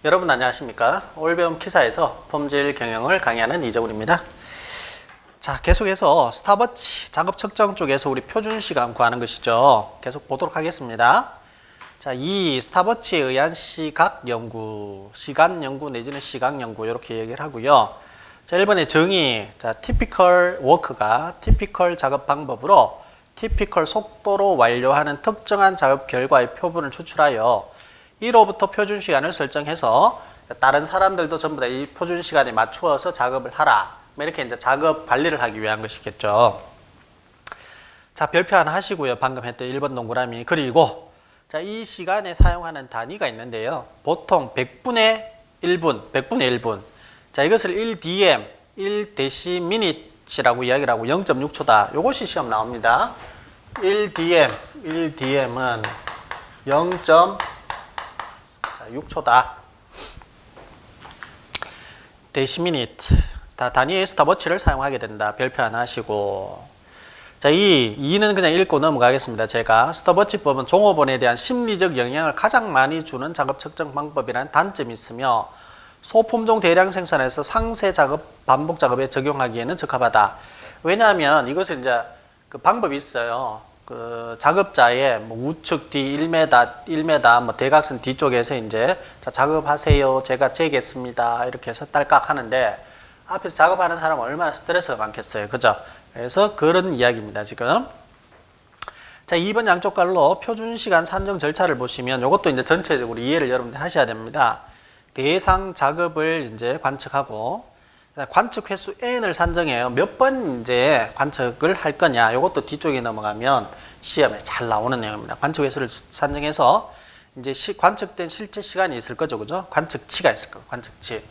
여러분 안녕하십니까? 올배움 키사에서 폼질 경영을 강의하는 이정훈입니다. 자, 계속해서 스탑워치 작업 측정 쪽에서 우리 표준 시간 구하는 것이죠. 계속 보도록 하겠습니다. 자, 이 스탑워치에 의한 시각 연구, 시간 연구 내지는 시각 연구 이렇게 얘기를 하고요. 자, 1번의 정의, 자, typical work가 typical 작업 방법으로 typical 속도로 완료하는 특정한 작업 결과의 표본을 추출하여 이로부터 표준 시간을 설정해서 다른 사람들도 전부 다 이 표준 시간에 맞추어서 작업을 하라. 이렇게 이제 작업 관리를 하기 위한 것이겠죠. 자, 별표 하나 하시고요. 방금 했던 1번 동그라미. 그리고 자, 이 시간에 사용하는 단위가 있는데요. 보통 100분의 1분, 100분의 1분. 자, 이것을 1dm, 1dcminut이라고 이야기를 하고 0.6초다. 요것이 시험 나옵니다. 1dm은 0.6초다. 데시미니트. 단위의 스탑워치를 사용하게 된다. 별표 하나 하시고. 자, 2는 그냥 읽고 넘어가겠습니다. 제가 스탑워치법은 종업원에 대한 심리적 영향을 가장 많이 주는 작업 측정 방법이라는 단점이 있으며 소품종 대량 생산에서 상세 작업, 반복 작업에 적용하기에는 적합하다. 왜냐하면 이것은 이제 그 방법이 있어요. 그 작업자의 뭐 우측 뒤 1m, 뭐 대각선 뒤쪽에서 이제 자, 작업하세요. 제가 재겠습니다. 이렇게 해서 딸깍 하는데 앞에서 작업하는 사람은 얼마나 스트레스가 많겠어요. 그죠? 그래서 그런 이야기입니다. 지금. 자, 2번 양쪽 갈로 표준 시간 산정 절차를 보시면 이것도 이제 전체적으로 이해를 여러분들 하셔야 됩니다. 대상 작업을 이제 관측하고 관측 횟수 n을 산정해요. 몇 번 이제 관측을 할 거냐. 이것도 뒤쪽에 넘어가면 시험에 잘 나오는 내용입니다. 관측 횟수를 산정해서 이제 관측된 실제 시간이 있을 거죠. 그죠? 관측치가 있을 거예요. 관측치.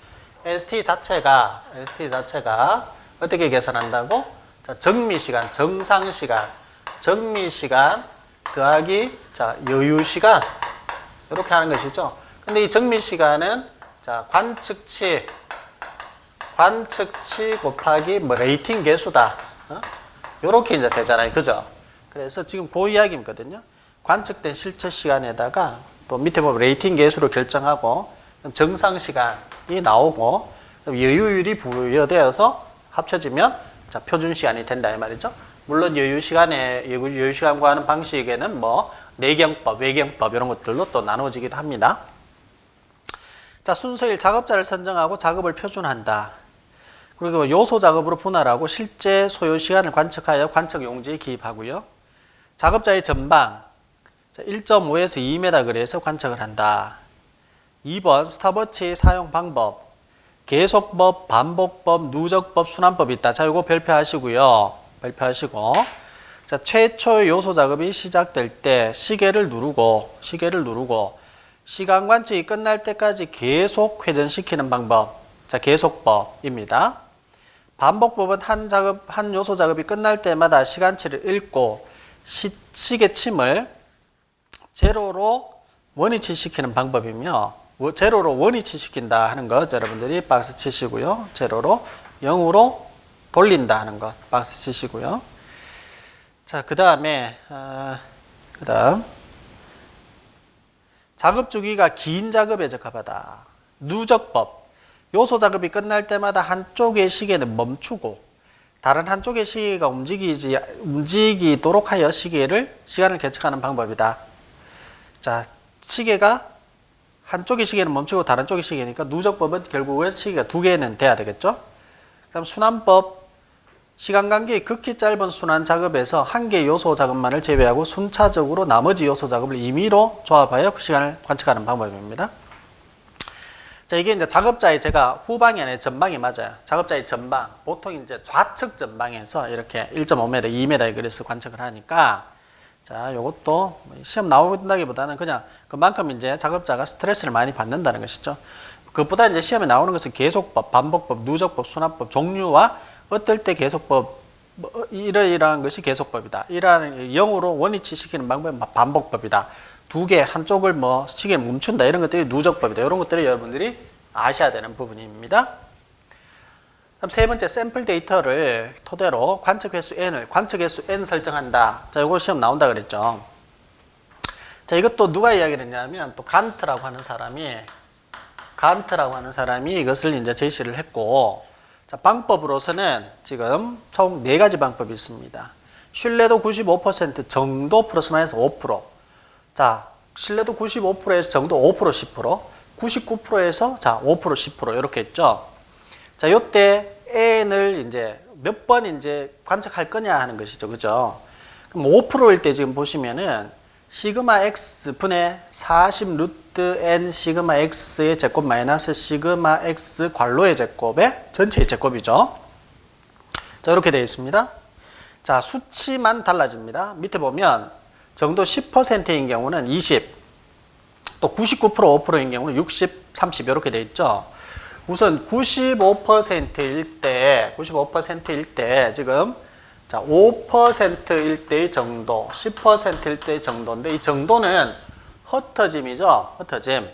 ST 자체가 어떻게 계산한다고? 자, 정미 시간, 정상 시간, 정미 시간 더하기 자, 여유 시간. 이렇게 하는 것이죠. 근데 이 정미 시간은 자, 관측치 곱하기 뭐 레이팅 개수다. 요렇게 이제 되잖아요. 그죠? 그래서 지금 그 이야기거든요. 관측된 실제 시간에다가 또 밑에 보면 레이팅 개수로 결정하고 정상 시간이 나오고 여유율이 부여되어서 합쳐지면 자, 표준 시간이 된다 이 말이죠. 물론 여유 시간 구하는 방식에는 뭐 내경법, 외경법 이런 것들로 또 나누어지기도 합니다. 자, 순서일 작업자를 선정하고 작업을 표준한다. 그리고 요소 작업으로 분할하고 실제 소요 시간을 관측하여 관측 용지에 기입하고요. 작업자의 전방 1.5에서 2m 거리에서 관측을 한다. 2번 스탑워치 사용 방법. 계속법, 반복법, 누적법, 순환법이 있다. 자, 이거 별표하시고요. 별표하시고. 자, 최초 요소 작업이 시작될 때 시계를 누르고 시간 관측이 끝날 때까지 계속 회전시키는 방법. 자, 계속법입니다. 반복법은 한 요소 작업이 끝날 때마다 시간치를 읽고 시계침을 제로로 원위치 시키는 방법이며 제로로 원위치 시킨다 하는 것 여러분들이 박스 치시고요. 제로로 0으로 돌린다 하는 것 박스 치시고요. 자, 그 다음에 작업 주기가 긴 작업에 적합하다. 누적법. 요소 작업이 끝날 때마다 한쪽의 시계는 멈추고 다른 한쪽의 시계가 움직이도록 하여 시간을 계측하는 방법이다. 자, 시계가 한쪽의 시계는 멈추고 다른 쪽의 시계니까 누적법은 결국은 시계가 두 개는 돼야 되겠죠. 그다음 순환법. 시간 간격이 극히 짧은 순환 작업에서 한 개 요소 작업만을 제외하고 순차적으로 나머지 요소 작업을 임의로 조합하여 시간을 관측하는 방법입니다. 자, 이게 이제 작업자의 제가 후방이 아니라 전방이 맞아요. 작업자의 전방. 보통 이제 좌측 전방에서 이렇게 1.5m, 2m의 거리에서 관측을 하니까 자, 요것도 시험 나온다기보다는 그냥 그만큼 이제 작업자가 스트레스를 많이 받는다는 것이죠. 그것보다 이제 시험에 나오는 것은 계속법, 반복법, 누적법, 순환법, 종류와 어떨 때 계속법, 이러이러한 것이 계속법이다. 이러한 0으로 원위치 시키는 방법은 반복법이다. 두 개, 한쪽을 뭐 시계를 멈춘다. 이런 것들이 누적법이다. 이런 것들을 여러분들이 아셔야 되는 부분입니다. 그럼 세 번째, 샘플 데이터를 토대로 관측 횟수 N 설정한다. 자, 이거 시험 나온다 그랬죠. 자, 이것도 누가 이야기를 했냐면 또 간트라고 하는 사람이 간트라고 하는 사람이 이것을 이제 제시를 했고, 자, 방법으로서는 지금 총 4가지 방법이 있습니다. 신뢰도 95% 정도 플러스 마이너스 5%. 자, 신뢰도 95%에서 정도 5% 10%, 99%에서 자, 5% 10% 이렇게 했죠. 자, 요때 n을 이제 몇 번 이제 관측할 거냐 하는 것이죠. 그죠? 그럼 5%일 때 지금 보시면은 시그마 x 분의 40 루트 n 시그마 x의 제곱 마이너스 시그마 x 괄호의 제곱의 전체의 제곱이죠. 자, 이렇게 되어 있습니다. 자, 수치만 달라집니다. 밑에 보면 정도 10%인 경우는 20, 또 99% 5%인 경우는 60, 30 이렇게 되어 있죠. 우선 95%일 때 지금 자, 5%일 때의 정도, 10%일 때의 정도인데 이 정도는 흩어짐이죠. 흩어짐.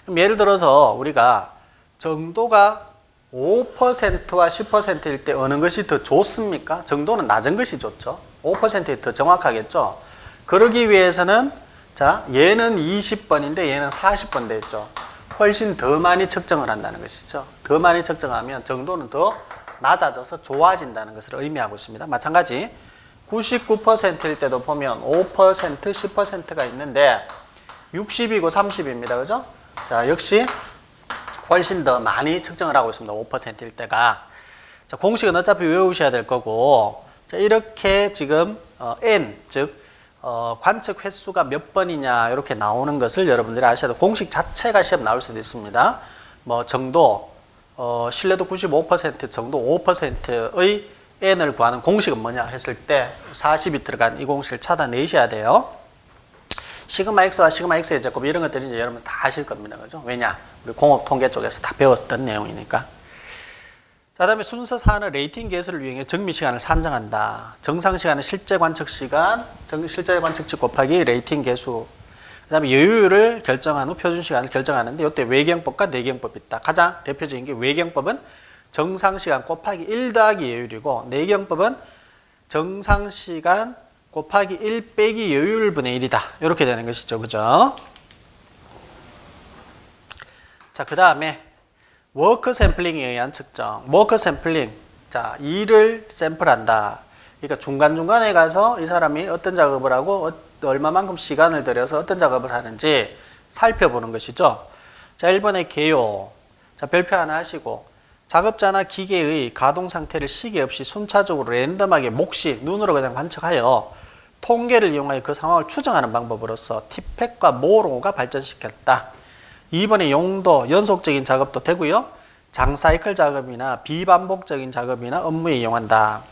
그럼 예를 들어서 우리가 정도가 5%와 10%일 때 어느 것이 더 좋습니까? 정도는 낮은 것이 좋죠. 5%이 더 정확하겠죠. 그러기 위해서는 자, 얘는 20번인데 얘는 40번 되겠죠. 훨씬 더 많이 측정을 한다는 것이죠. 더 많이 측정하면 정도는 더 낮아져서 좋아진다는 것을 의미하고 있습니다. 마찬가지 99%일 때도 보면 5%, 10%가 있는데 60이고 30입니다. 그죠? 자, 역시 훨씬 더 많이 측정을 하고 있습니다. 5%일 때가. 자, 공식은 어차피 외우셔야 될 거고, 자, 이렇게 지금 n, 즉 관측 횟수가 몇 번이냐 이렇게 나오는 것을 여러분들이 아셔야 돼요. 공식 자체가 시험 나올 수도 있습니다. 뭐 정도, 신뢰도 95% 정도 5%의 n을 구하는 공식은 뭐냐 했을 때 40이 들어간 이 공식을 찾아내셔야 돼요. 시그마 x와 시그마 x의 제곱 이런 것들이 이제 여러분 다 아실 겁니다. 그죠? 왜냐? 우리 공업 통계 쪽에서 다 배웠던 내용이니까. 자, 다음에 순서 4는 레이팅 계수를 이용해 정미 시간을 산정한다. 정상 시간은 실제 관측 시간, 실제 관측치 곱하기 레이팅 계수. 그 다음에 여유를 결정한 후 표준 시간을 결정하는데 이때 외경법과 내경법이 있다. 가장 대표적인 게 외경법은 정상 시간 곱하기 1 더하기 여율이고 내경법은 정상 시간 곱하기 1 빼기 여율분의 1이다. 이렇게 되는 것이죠. 그죠? 자, 그 다음에 워크 샘플링에 의한 측정. 워크 샘플링. 자, 일을 샘플한다. 그러니까 중간중간에 가서 이 사람이 어떤 작업을 하고 얼마만큼 시간을 들여서 어떤 작업을 하는지 살펴보는 것이죠. 자, 1번의 개요. 자, 별표 하나 하시고 작업자나 기계의 가동 상태를 시계 없이 순차적으로 랜덤하게 몫이 눈으로 그냥 관측하여 통계를 이용하여 그 상황을 추정하는 방법으로서 티팩과 모로가 발전시켰다. 2번의 용도, 연속적인 작업도 되고요. 장사이클 작업이나 비반복적인 작업이나 업무에 이용한다.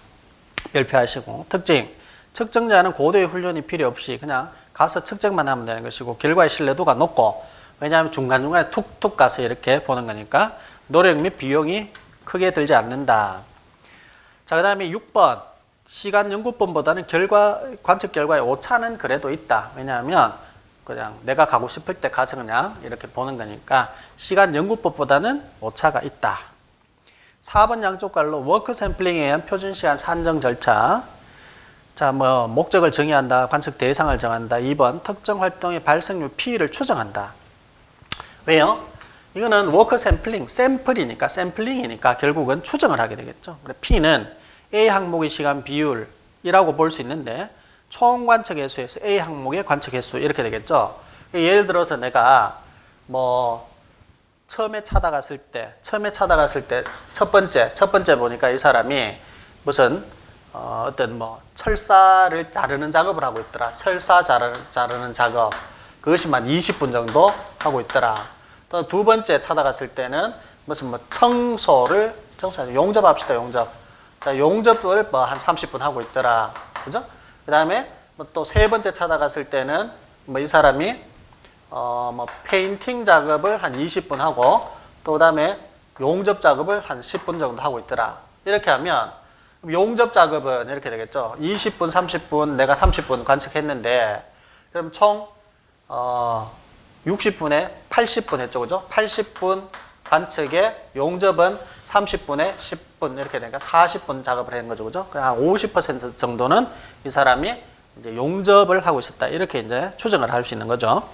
별표하시고 특징, 측정자는 고도의 훈련이 필요 없이 그냥 가서 측정만 하면 되는 것이고 결과의 신뢰도가 높고 왜냐하면 중간중간에 툭툭 가서 이렇게 보는 거니까 노력 및 비용이 크게 들지 않는다. 자, 그 다음에 6번 시간 연구법보다는 관측 결과의 오차는 그래도 있다. 왜냐하면 그냥 내가 가고 싶을 때 가서 그냥 이렇게 보는 거니까 시간 연구법보다는 오차가 있다. 4번 양쪽 갈로 워크 샘플링에 의한 표준 시간 산정 절차. 자, 뭐 목적을 정의한다. 관측 대상을 정한다. 2번 특정 활동의 발생률 P를 추정한다. 왜요? 이거는 워크 샘플링, 샘플링이니까 결국은 추정을 하게 되겠죠. 그래 P는 A 항목의 시간 비율이라고 볼 수 있는데 총 관측 횟수에서 A 항목의 관측 횟수 이렇게 되겠죠. 예를 들어서 내가 뭐 처음에 찾아갔을 때 첫 번째 보니까 이 사람이 무슨 어떤 뭐 철사를 자르는 작업을 하고 있더라. 철사 자르는 작업. 그것이만 20분 정도 하고 있더라. 또 두 번째 찾아갔을 때는 무슨 뭐 용접합시다. 자, 용접을 뭐 한 30분 하고 있더라. 그죠? 그 다음에 뭐 또 세 번째 찾아갔을 때는 뭐 이 사람이 뭐 페인팅 작업을 한 20분 하고 또 그다음에 용접 작업을 한 10분 정도 하고 있더라. 이렇게 하면 용접 작업은 이렇게 되겠죠. 20분, 30분, 내가 30분 관측했는데 그럼 총 60분에 80분 했죠. 그죠? 80분 관측에 용접은 30분에 10분 이렇게 되니까 40분 작업을 한 거죠. 그죠? 한 50% 정도는 이 사람이 이제 용접을 하고 있었다. 이렇게 이제 추정을 할 수 있는 거죠.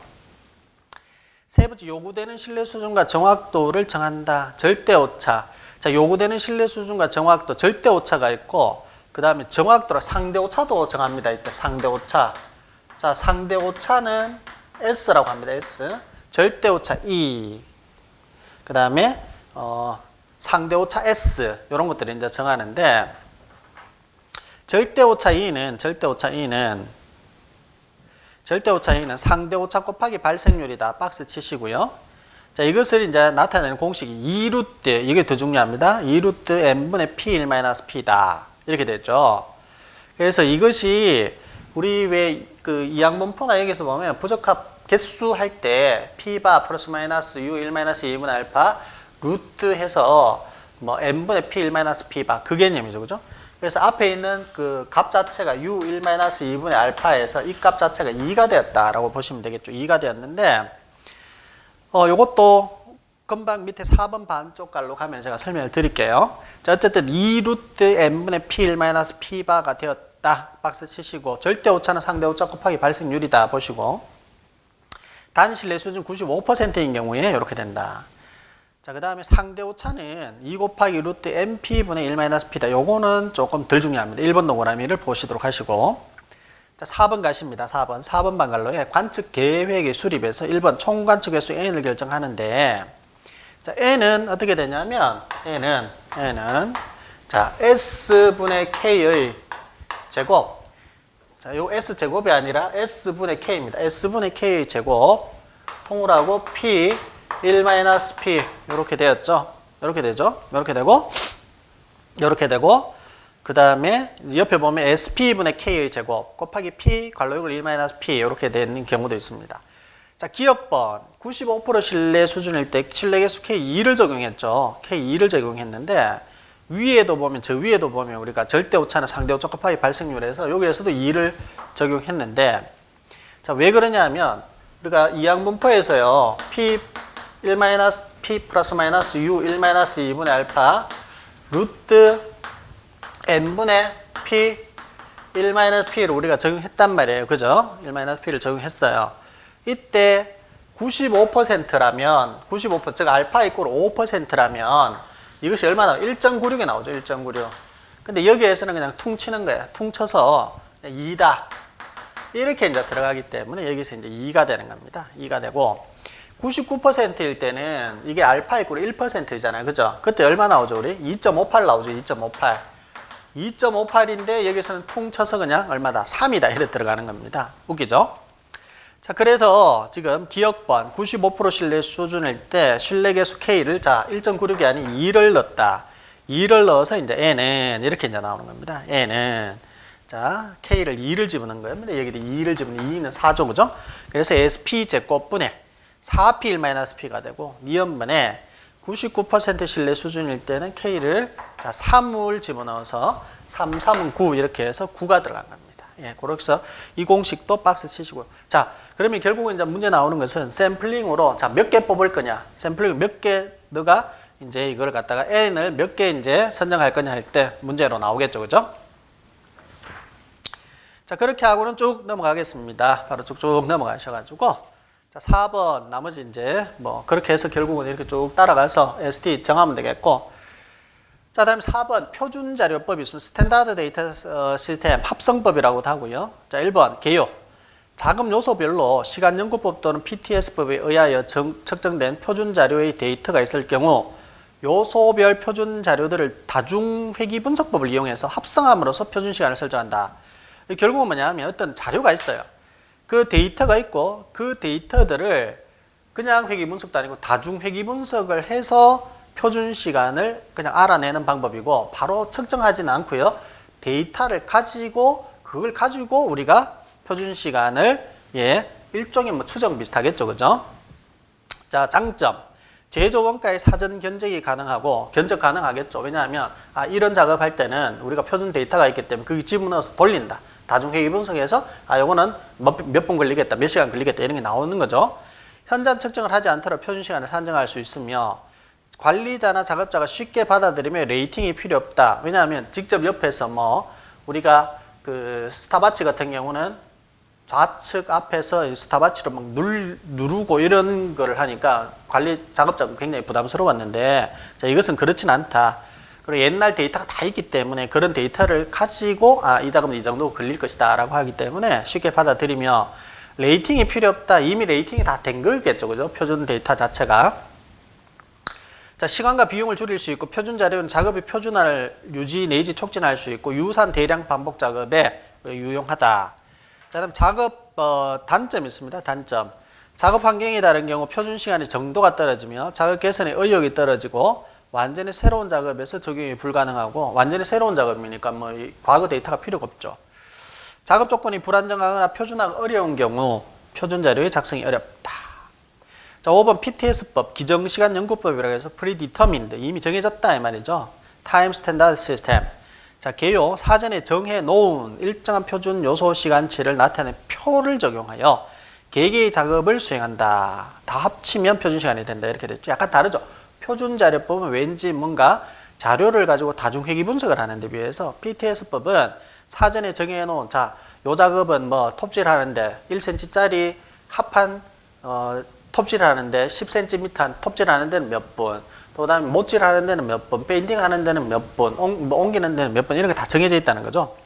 세 번째, 요구되는 신뢰 수준과 정확도를 정한다. 절대 오차. 자, 요구되는 신뢰 수준과 정확도, 절대 오차가 있고, 그 다음에 정확도랑 상대 오차도 정합니다. 이때 상대 오차. 자, 상대 오차는 S라고 합니다. S. 절대 오차 E. 그 다음에 상대 오차 S. 이런 것들을 이제 정하는데, 절대 오차 E는 상대 오차 곱하기 발생률이다. 박스 치시고요. 자, 이것을 이제 나타내는 공식이 2루트, 이게 더 중요합니다. 2루트 n분의 p1-p다. 이렇게 되죠. 그래서 이것이 우리 왜 그 이항분포나 여기서 보면 부적합 개수 할 때 p바 플러스 마이너스 u1-2분의 알파 루트 해서 뭐 n분의 p1-p바 그 개념이죠. 그죠? 그래서 앞에 있는 그 값 자체가 u1-2분의 알파에서 이 값 자체가 2가 되었다라고 보시면 되겠죠. 2가 되었는데, 요것도 금방 밑에 4번 반쪽 갈로 가면 제가 설명을 드릴게요. 자, 어쨌든 2루트 n분의 p1-p바가 되었다. 박스 치시고, 절대 오차는 상대 오차 곱하기 발생률이다 보시고, 단신뢰 수준 95%인 경우에 이렇게 된다. 자, 그 다음에 상대 오차는 2 곱하기 루트 np분의 1-p다. 요거는 조금 덜 중요합니다. 1번 동그라미를 보시도록 하시고. 자, 4번 가십니다. 4번 방갈로에 관측 계획의 수립에서 1번 총 관측 횟수 n을 결정하는데, 자, n은 어떻게 되냐면, n은, 자, s분의 k의 제곱. 자, 요 s제곱이 아니라 s분의 k입니다. s분의 k의 제곱. 통을하고 p 1-p 이렇게 되었죠. 이렇게 되죠. 이렇게 되고 그 다음에 옆에 보면 sp분의 k의 제곱 곱하기 p 괄호역을 1-p 이렇게 되는 경우도 있습니다. 자, 기억번 95% 신뢰 수준일 때 신뢰계수 K2를 적용했죠. K2를 적용했는데 위에도 보면 우리가 절대 오차나 상대 오차 곱하기 발생률에서 여기에서도 2를 적용했는데, 자, 왜 그러냐면 우리가 이항분포에서요 p 1-p 플러스 마이너스 u 1-2분의 알파 루트 n분의 p 1-p를 우리가 적용했단 말이에요. 그죠? 1-p를 적용했어요. 이때 95%라면 95%, 즉 알파 이꼴 5%라면 이것이 얼마나 1.96에 나오죠. 1.96. 근데 여기에서는 그냥 퉁 치는 거예요. 퉁 쳐서 2다. 이렇게 이제 들어가기 때문에 여기서 이제 2가 되는 겁니다. 2가 되고 99%일 때는 이게 알파 이꼴 1%잖아요. 그죠? 그때 얼마 나오죠, 우리? 2.58 나오죠. 2.58. 2.58인데 여기서는 퉁 쳐서 그냥 얼마다? 3이다. 이렇게 들어가는 겁니다. 웃기죠? 자, 그래서 지금 기억번 95% 신뢰 수준일 때 신뢰계수 K를 자, 1.96이 아닌 2를 넣었다. 2를 넣어서 이제 N은 이렇게 이제 나오는 겁니다. N은 자, K를 2를 집어넣은 거예요. 여기도 2를 집어넣는 2는 4죠. 그죠? 그래서 SP 제곱분의 4P 1-P가 되고 미연분의 99% 신뢰 수준일 때는 K를 자, 3을 집어넣어서 3, 3은 9 이렇게 해서 9가 들어간 겁니다. 예, 그렇게 해서 이 공식도 박스 치시고요. 자, 그러면 결국은 이제 문제 나오는 것은 샘플링으로 자, 몇 개 뽑을 거냐? 샘플링 몇 개 너가 이제 이걸 갖다가 N을 몇 개 이제 선정할 거냐 할 때 문제로 나오겠죠. 그죠? 자, 그렇게 하고는 쭉 넘어가겠습니다. 바로 쭉쭉 넘어가셔가지고 자, 4번 나머지 이제 뭐 그렇게 해서 결국은 이렇게 쭉 따라가서 ST 정하면 되겠고, 자, 다음에 4번 표준자료법이 있습니다. 스탠다드 데이터 시스템 합성법이라고도 하고요. 자, 1번 개요. 자금 요소별로 시간연구법 또는 PTS법에 의하여 측정된 표준자료의 데이터가 있을 경우 요소별 표준자료들을 다중회귀 분석법을 이용해서 합성함으로써 표준시간을 설정한다. 결국은 뭐냐 하면 어떤 자료가 있어요. 그 데이터가 있고 그 데이터들을 그냥 회귀 분석도 아니고 다중회귀 분석을 해서 표준 시간을 그냥 알아내는 방법이고 바로 측정하지는 않고요. 데이터를 가지고 그걸 가지고 우리가 표준 시간을 일종의 뭐 추정 비슷하겠죠. 그죠? 자, 장점. 제조 원가의 사전 견적이 가능하고 견적 가능하겠죠. 왜냐하면 이런 작업할 때는 우리가 표준 데이터가 있기 때문에 그게 집어넣어서 돌린다. 다중회귀 분석해서 요거는 몇 분 걸리겠다, 몇 시간 걸리겠다 이런 게 나오는 거죠. 현장 측정을 하지 않더라도 표준 시간을 산정할 수 있으며 관리자나 작업자가 쉽게 받아들이며 레이팅이 필요 없다. 왜냐하면 직접 옆에서 뭐 우리가 그 스타바치 같은 경우는 좌측 앞에서 스탑워치로 막 누르고 이런 거를 하니까 작업자가 굉장히 부담스러웠는데, 자, 이것은 그렇진 않다. 그리고 옛날 데이터가 다 있기 때문에 그런 데이터를 가지고 이 작업은 이 정도 걸릴 것이다 라고 하기 때문에 쉽게 받아들이며, 레이팅이 필요 없다. 이미 레이팅이 다 된 거겠죠. 그죠? 표준 데이터 자체가. 자, 시간과 비용을 줄일 수 있고, 표준 자료는 작업의 표준화를 유지 내지 촉진할 수 있고, 유사한 대량 반복 작업에 유용하다. 자, 다음 작업 단점이 있습니다. 단점. 작업 환경이 다른 경우 표준 시간의 정도가 떨어지며 작업 개선의 의욕이 떨어지고 완전히 새로운 작업에서 적용이 불가능하고, 완전히 새로운 작업이니까 뭐 과거 데이터가 필요가 없죠. 작업 조건이 불안정하거나 표준화가 어려운 경우 표준 자료의 작성이 어렵다. 자, 5번 PTS법, 기정시간 연구법이라고 해서 predetermined, 이미 정해졌다 이 말이죠. Time Standard System. 자, 개요, 사전에 정해 놓은 일정한 표준 요소 시간치를 나타내는 표를 적용하여 개개의 작업을 수행한다. 다 합치면 표준 시간이 된다. 이렇게 됐죠. 약간 다르죠. 표준 자료법은 왠지 뭔가 자료를 가지고 다중회귀 분석을 하는데 비해서 PTS법은 사전에 정해 놓은, 자, 요 작업은 뭐 톱질 하는데 1cm짜리 합판 톱질 하는데 10cm 한 톱질 하는 데는 몇 분, 또 그다음에 못질 하는 데는 몇 분, 페인팅 하는 데는 몇 분, 옮기는 데는 몇 분, 이런 게 다 정해져 있다는 거죠.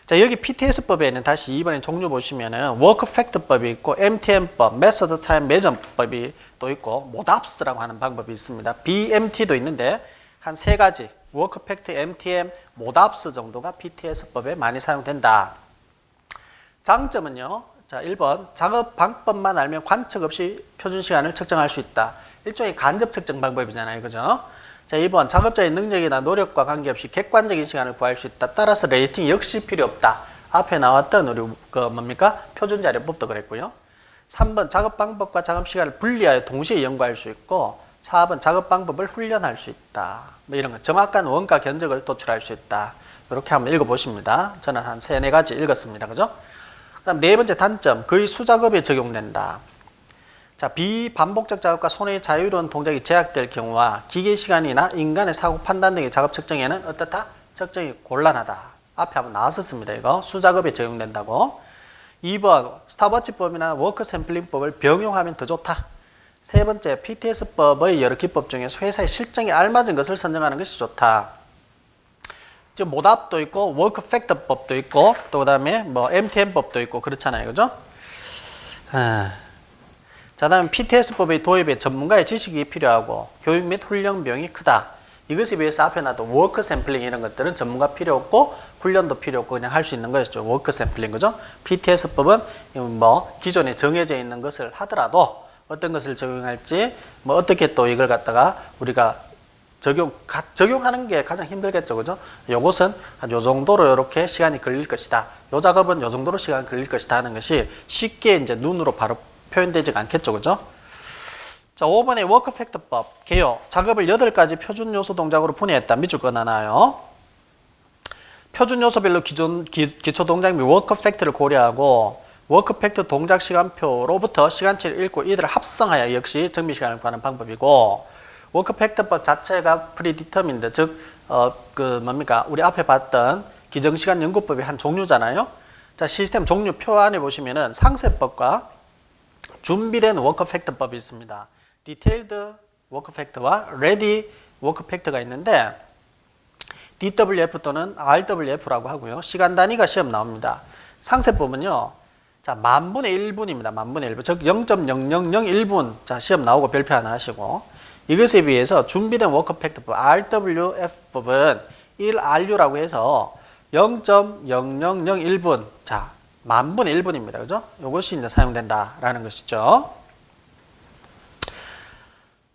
자, 여기 PTS법에는 다시 이번에 종류 보시면은 워크 팩트법이 있고, MTM법, 메서드 타임 매점법이 또 있고, 모답스라고 하는 방법이 있습니다. BMT도 있는데 한 세 가지, 워크 팩트, MTM, 모답스 정도가 PTS법에 많이 사용된다. 장점은요. 자, 1번. 작업 방법만 알면 관측 없이 표준 시간을 측정할 수 있다. 일종의 간접 측정 방법이잖아요. 그죠? 자, 2번. 작업자의 능력이나 노력과 관계없이 객관적인 시간을 구할 수 있다. 따라서 레이팅 역시 필요 없다. 앞에 나왔던 우리 표준 자료법도 그랬고요. 3번. 작업 방법과 작업 시간을 분리하여 동시에 연구할 수 있고, 4번. 작업 방법을 훈련할 수 있다. 뭐 이런 거. 정확한 원가 견적을 도출할 수 있다. 이렇게 한번 읽어보십니다. 저는 한 3-4가지 읽었습니다. 그죠? 그다음 네 번째 단점, 거의 수작업에 적용된다. 자, 비반복적 작업과 손의 자유로운 동작이 제약될 경우와 기계 시간이나 인간의 사고 판단 등의 작업 측정에는 어떻다? 측정이 곤란하다. 앞에 한번 나왔었습니다. 이거 수작업에 적용된다고. 2번, 스탑워치법이나 워크 샘플링법을 병용하면 더 좋다. 세 번째, PTS법의 여러 기법 중에서 회사의 실정에 알맞은 것을 선정하는 것이 좋다. 지금 모답도 있고, 워크 팩터법도 있고, 또 그 다음에 뭐 MTM법도 있고, 그렇잖아요. 그죠? 자, 다음 PTS법의 도입에 전문가의 지식이 필요하고, 교육 및 훈련 비용이 크다. 이것에 비해서 앞에 놨던 워크 샘플링 이런 것들은 전문가 필요 없고, 훈련도 필요 없고, 그냥 할 수 있는 것이죠. 워크 샘플링. 그죠? PTS법은 뭐 기존에 정해져 있는 것을 하더라도, 어떤 것을 적용할지, 뭐 어떻게 또 이걸 갖다가 우리가 적용하는 게 가장 힘들겠죠. 그죠? 요것은 한 요 정도로 이렇게 시간이 걸릴 것이다. 요 작업은 요 정도로 시간이 걸릴 것이다 하는 것이 쉽게 이제 눈으로 바로 표현되지가 않겠죠. 그죠? 자, 5번의 워크 팩터법. 개요. 작업을 8가지 표준 요소 동작으로 분해했다. 밑줄 꺼놔놔요. 표준 요소별로 기초 동작 및 워크 팩트를 고려하고, 워크 팩트 동작 시간표로부터 시간치를 읽고 이들을 합성하여 역시 정비 시간을 구하는 방법이고, 워크 팩터법 자체가 프리디터민드, 즉, 우리 앞에 봤던 기정시간 연구법의 한 종류잖아요. 자, 시스템 종류표 안에 보시면은 상세법과 준비된 워크 팩터법이 있습니다. 디테일드 워크 팩터와 레디 워크 팩터가 있는데, DWF 또는 RWF라고 하고요. 시간 단위가 시험 나옵니다. 상세법은요, 자, 10,000분의 1분입니다. 10,000분의 1분. 즉, 0.0001분. 자, 시험 나오고 별표 하나 하시고. 이것에 비해서 준비된 워크 팩터법 RWF법은 1RU라고 해서 0.0001분. 자, 10,000분의 1분입니다. 그죠? 이것이 이제 사용된다라는 것이죠.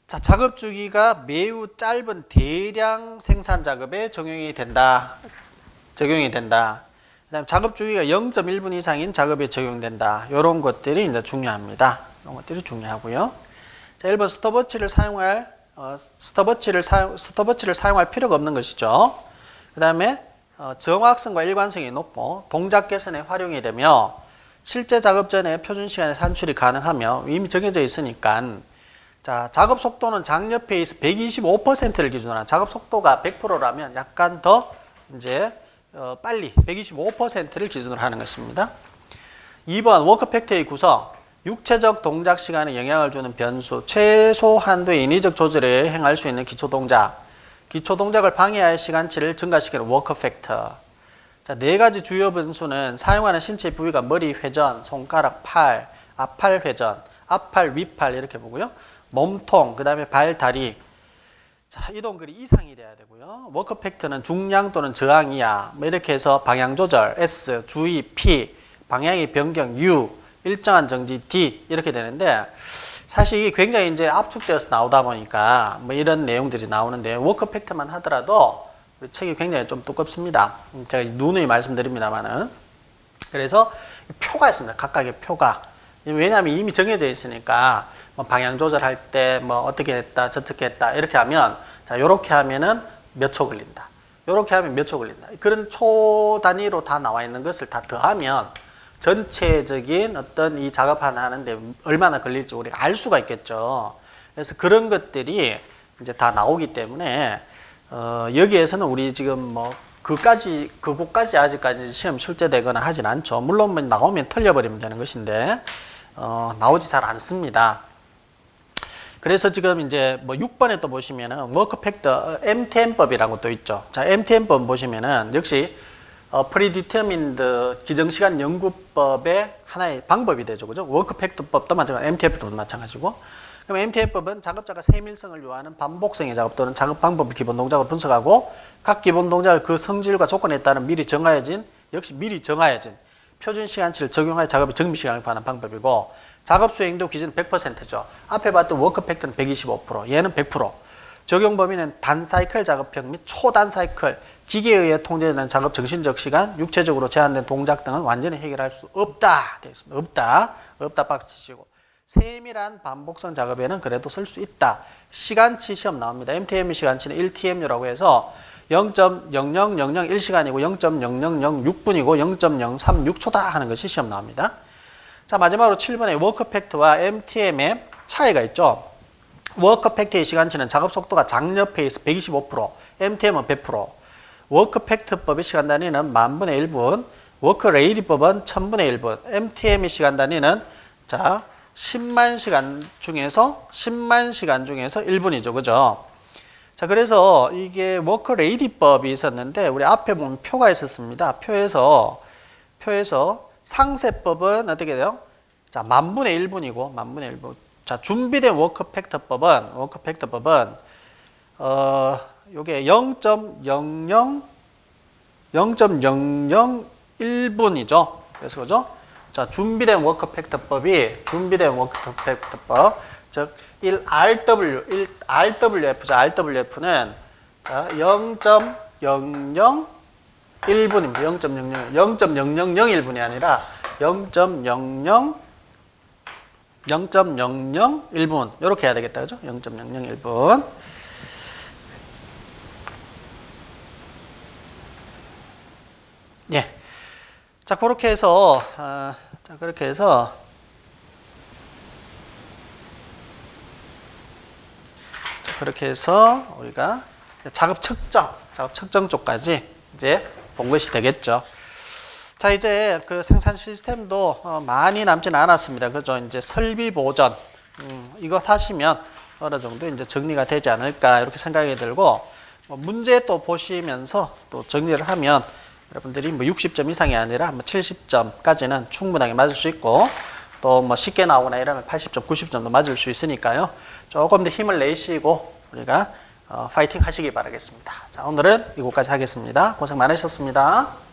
자, 작업 주기가 매우 짧은 대량 생산 작업에 적용이 된다. 그다음 작업 주기가 0.1분 이상인 작업에 적용된다. 이런 것들이 이제 중요합니다. 이런 것들이 중요하고요. 자, 1번 스톱워치를 사용할 필요가 없는 것이죠. 그다음에 정확성과 일관성이 높고 동작 개선에 활용이 되며 실제 작업 전에 표준 시간에 산출이 가능하며 이미 정해져 있으니까. 자, 작업 속도는 장력 페이스 125%를 기준으로 한, 작업 속도가 100%라면 약간 더 이제 빨리 125%를 기준으로 하는 것입니다. 2번 워크 팩트의 구성. 육체적 동작 시간에 영향을 주는 변수, 최소 한도의 인위적 조절을 행할 수 있는 기초 동작. 기초 동작을 방해할 시간치를 증가시키는 워크 팩터. 자, 네 가지 주요 변수는 사용하는 신체 부위가 머리 회전, 손가락, 팔, 앞팔 회전, 앞팔, 윗팔 이렇게 보고요. 몸통, 그 다음에 발, 다리. 자, 이동거리 이상이 돼야 되고요. 워크 팩터는 중량 또는 저항 이하. 뭐 이렇게 해서 방향 조절, S, 주의, P, 방향의 변경, U, 일정한 정지, D 이렇게 되는데 사실 이게 굉장히 이제 압축되어서 나오다 보니까 뭐 이런 내용들이 나오는데 워크 팩터만 하더라도 우리 책이 굉장히 좀 두껍습니다. 제가 누누이 말씀드립니다만은. 그래서 표가 있습니다. 각각의 표가. 왜냐하면 이미 정해져 있으니까 뭐 방향 조절할 때 뭐 어떻게 했다, 저떻게 했다 이렇게 하면 자 요렇게 하면은 몇 초 걸린다. 요렇게 하면 몇 초 걸린다. 그런 초 단위로 다 나와 있는 것을 다 더하면 전체적인 어떤 이 작업하는 하는데 얼마나 걸릴지 우리가 알 수가 있겠죠. 그래서 그런 것들이 이제 다 나오기 때문에 여기에서는 우리 지금 뭐 그곳까지 아직까지 시험 출제되거나 하진 않죠. 물론 뭐 나오면 털려버리면 되는 것인데 나오지 잘 않습니다. 그래서 지금 이제 뭐 6번에 또 보시면은 워크 팩터 MTM법이라고 또 있죠. 자, MTM법 보시면은 역시 프리디터민드 기정시간 연구법의 하나의 방법이 되죠. 그죠? 워크 팩터법도 마찬가지고 MTM법도 마찬가지고. 그럼 MTM법은 작업자가 세밀성을 요하는 반복성의 작업 또는 작업 방법을 기본 동작으로 분석하고 각 기본 동작을 그 성질과 조건에 따른 미리 정해진 표준 시간치를 적용하여 작업의 정비 시간을 구하는 방법이고 작업 수행도 기준은 100%죠. 앞에 봤던 워크 팩터는 125%, 얘는 100%. 적용 범위는 단 사이클 작업형 및 초단 사이클, 기계에 의해 통제되는 작업 정신적 시간, 육체적으로 제한된 동작 등은 완전히 해결할 수 없다. 되겠습니다. 없다 박스 치시고. 세밀한 반복성 작업에는 그래도 쓸 수 있다. 시간치 시험 나옵니다. MTM 시간치는 1TMU라고 해서 0.00001시간이고 0.0006분이고 0.036초다 하는 것이 시험 나옵니다. 자, 마지막으로 7번의 워크 팩터와 MTM의 차이가 있죠. 워크 팩터의 시간치는 작업 속도가 장력 페이스 125%, MTM은 100%. 워크 팩터법의 시간 단위는 10,000분의 1분, 워크 레이디법은 1000분의 1분, MTM의 시간 단위는 자 10만 시간 중에서 1분이죠. 그죠? 자, 그래서 이게 워크 레이디법이 있었는데 우리 앞에 보면 표가 있었습니다. 표에서 상세법은 어떻게 돼요? 자, 10,000분의 1분이고 10,000분의 1분. 자, 준비된 워크 팩터법은 요게 0.001분이죠. 그래서 그죠? 자, 준비된 워크 팩터법, 즉 1RWF죠. RWF는 0.001분입니다. 0.0001분이 아니라 0.001분 이렇게 해야 되겠다. 그죠? 0.001분. 예. 자, 그렇게 해서 우리가 작업 측정 쪽까지 이제 본 것이 되겠죠. 자, 이제 그 생산 시스템도 많이 남지는 않았습니다. 그죠? 이제 설비 보전, 이거 하시면 어느 정도 이제 정리가 되지 않을까 이렇게 생각이 들고 문제 또 보시면서 또 정리를 하면 여러분들이 뭐 60점 이상이 아니라 뭐 70점까지는 충분하게 맞을 수 있고 또 뭐 쉽게 나오거나 이러면 80점, 90점도 맞을 수 있으니까요. 조금 더 힘을 내시고 우리가 파이팅 하시기 바라겠습니다. 자, 오늘은 이곳까지 하겠습니다. 고생 많으셨습니다.